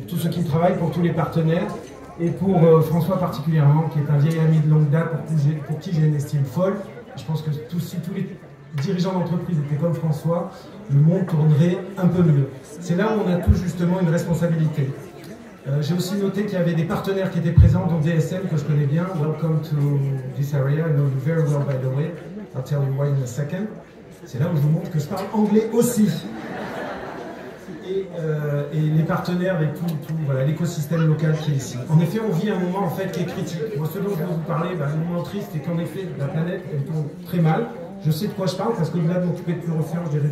tous ceux qui travaillent, pour tous les partenaires, et pour François particulièrement, qui est un vieil ami de longue date, pour qui j'ai une estime folle. Je pense que si tous les dirigeants d'entreprise étaient comme François, le monde tournerait un peu mieux. C'est là où on a tous justement une responsabilité. J'ai aussi noté qu'il y avait des partenaires qui étaient présents, dont DSM, que je connais bien. Welcome to this area, I know you very well by the way. I'll tell you why in a second. C'est là où je vous montre que je parle anglais aussi. Et les partenaires avec tout voilà, l'écosystème local qui est ici. En effet, on vit un moment en fait qui est critique. Moi, ce dont je veux vous parler, le moment triste, c'est qu'en effet, la planète, elle tourne très mal. Je sais de quoi je parle parce qu'au-delà de m'occuper de Pure-Océan, je dirais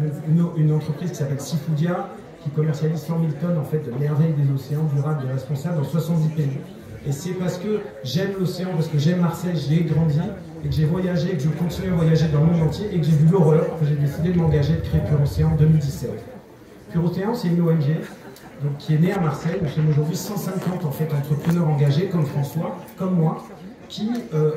une entreprise qui s'appelle Seafoodia, qui commercialise 100 000 tonnes en fait, de merveilles des océans durables et responsables dans 70 pays. Et c'est parce que j'aime l'océan, parce que j'aime Marseille, j'y ai grandi, et que j'ai voyagé, et que je continue à voyager dans le monde entier, et que j'ai vu l'horreur, que j'ai décidé de m'engager, de créer Pure-Océan en 2017. Pure-Océan, c'est une ONG donc, qui est née à Marseille. Nous sommes aujourd'hui 150 en fait, entrepreneurs engagés, comme François, comme moi, qui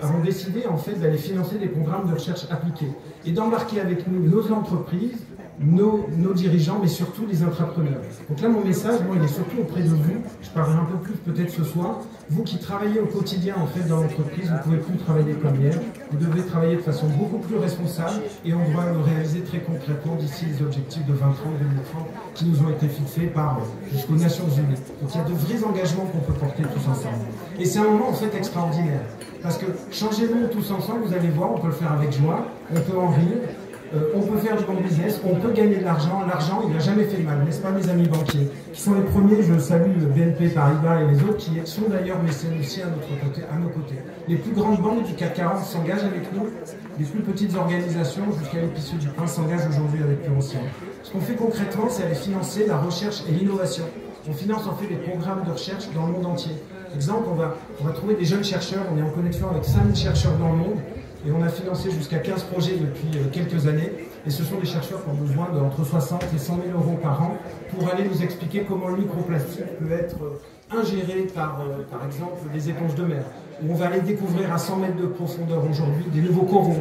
avons décidé en fait d'aller financer des programmes de recherche appliquée et d'embarquer avec nous nos entreprises, nos dirigeants, mais surtout les intrapreneurs. Donc là, mon message, moi, il est surtout auprès de vous. Je parlerai un peu plus peut-être ce soir. Vous qui travaillez au quotidien en fait dans l'entreprise, vous ne pouvez plus travailler comme hier. Vous devez travailler de façon beaucoup plus responsable et on doit le réaliser très concrètement d'ici les objectifs de 2030, 2030 qui nous ont été fixés par jusqu'aux Nations Unies. Donc il y a de vrais engagements qu'on peut porter tous ensemble. Et c'est un moment en fait extraordinaire. Parce que changez le monde tous ensemble, vous allez voir, on peut le faire avec joie, on peut en rire. On peut faire du bon business, on peut gagner de l'argent. L'argent, il n'a jamais fait de mal, n'est-ce pas, mes amis banquiers, qui sont les premiers, je salue BNP Paribas et les autres, qui sont d'ailleurs mécènes aussi à nos côtés. Les plus grandes banques du CAC 40 s'engagent avec nous, les plus petites organisations, jusqu'à l'Épicieux du Prince, s'engagent aujourd'hui avec Pure-Océan. Ce qu'on fait concrètement, c'est aller financer la recherche et l'innovation. On finance en fait des programmes de recherche dans le monde entier. Exemple, on va trouver des jeunes chercheurs, on est en connexion avec 5000 chercheurs dans le monde, et on a financé jusqu'à 15 projets depuis quelques années. Et ce sont des chercheurs qui ont besoin d'entre 60 et 100 000 euros par an pour aller nous expliquer comment le microplastique peut être ingéré par exemple, des éponges de mer. Où on va aller découvrir à 100 mètres de profondeur aujourd'hui des nouveaux coraux.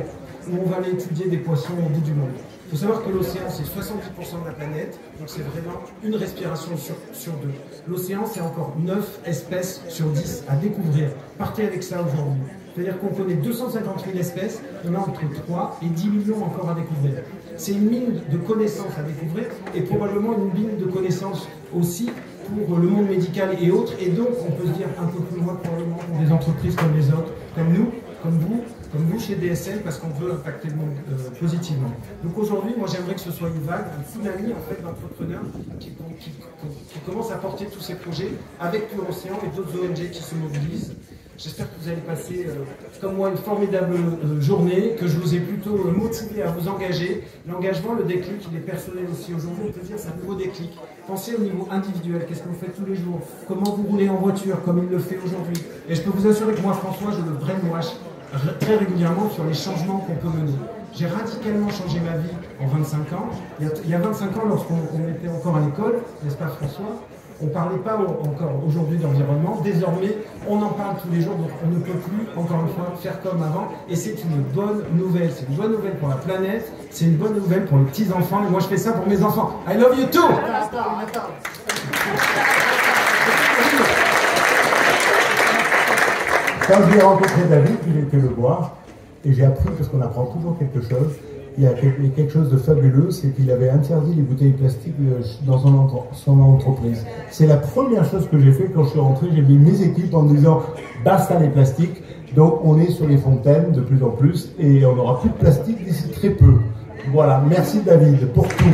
Où on va aller étudier des poissons au bout du monde. Il faut savoir que l'océan, c'est 70% de la planète, donc c'est vraiment une respiration sur deux. L'océan, c'est encore 9 espèces sur 10 à découvrir. Partez avec ça aujourd'hui. C'est-à-dire qu'on connaît 250 000 espèces, il y en a entre 3 et 10 millions encore à découvrir. C'est une mine de connaissances à découvrir et probablement une mine de connaissances aussi pour le monde médical et autres. Et donc, on peut se dire un peu plus loin probablement pour des entreprises comme les autres, comme nous, comme vous chez DSM, parce qu'on veut impacter le monde positivement. Donc aujourd'hui, moi j'aimerais que ce soit une vague, un tsunami en fait, d'entrepreneurs qui commencent à porter tous ces projets avec Pure-Océan et d'autres ONG qui se mobilisent. J'espère que vous allez passer, comme moi, une formidable journée, que je vous ai plutôt motivé à vous engager. L'engagement, le déclic, il est personnel aussi. Aujourd'hui, on peut dire c'est un nouveau déclic. Pensez au niveau individuel, qu'est-ce que vous faites tous les jours, comment vous roulez en voiture, comme il le fait aujourd'hui. Et je peux vous assurer que moi, François, je le brainwash très régulièrement sur les changements qu'on peut mener. J'ai radicalement changé ma vie en 25 ans. Il y a 25 ans, lorsqu'on était encore à l'école, n'est-ce pas François ? On ne parlait pas encore aujourd'hui d'environnement. Désormais, on en parle tous les jours, donc on ne peut plus, encore une fois, faire comme avant. Et c'est une bonne nouvelle. C'est une bonne nouvelle pour la planète, c'est une bonne nouvelle pour les petits-enfants. Et moi, je fais ça pour mes enfants. I love you too! Attends. Quand j'ai rencontré David, il était le voir, et j'ai appris, parce qu'on apprend toujours quelque chose, il y a quelque chose de fabuleux, c'est qu'il avait interdit les bouteilles plastiques dans son entreprise. C'est la première chose que j'ai fait quand je suis rentré, j'ai mis mes équipes en disant « basta les plastiques ». Donc on est sur les fontaines de plus en plus, et on n'aura plus de plastique d'ici très peu. Voilà, merci David pour tout.